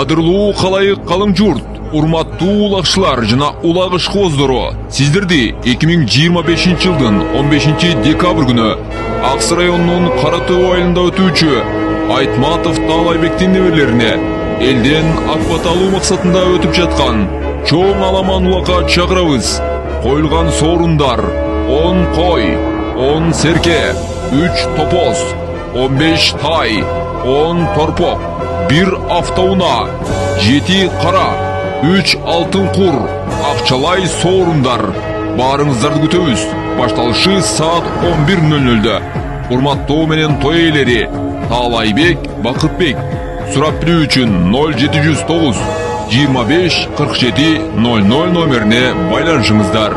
Кадырлуу калайык калың журт, урматтуу улагчылар жана улак ишкоздору, сиздерди 2025-жылдын 15-декабрь күнү Аксы районунун Кара Төө айылында өтүүчү Айтматов Таалайбектин неберелерине элден акбат алуу максатында өтүп жаткан чоң аламан улакка чакырабыз. Коюлган соорундар: 10 кой, 10 серке, 3 топоз, 15 тай, 10 торпок, 1 автоуна, 7 кара, 3 алтын кур, акчалай соорундар. Баарыңыздарды күтөбүз. Башталышы саат 11:00. Урматтоо менен той ээлери Таалайбек, Бакытбек. Сурап билүү үчүн 0709 25 47 00 номерине байланышыңыздар.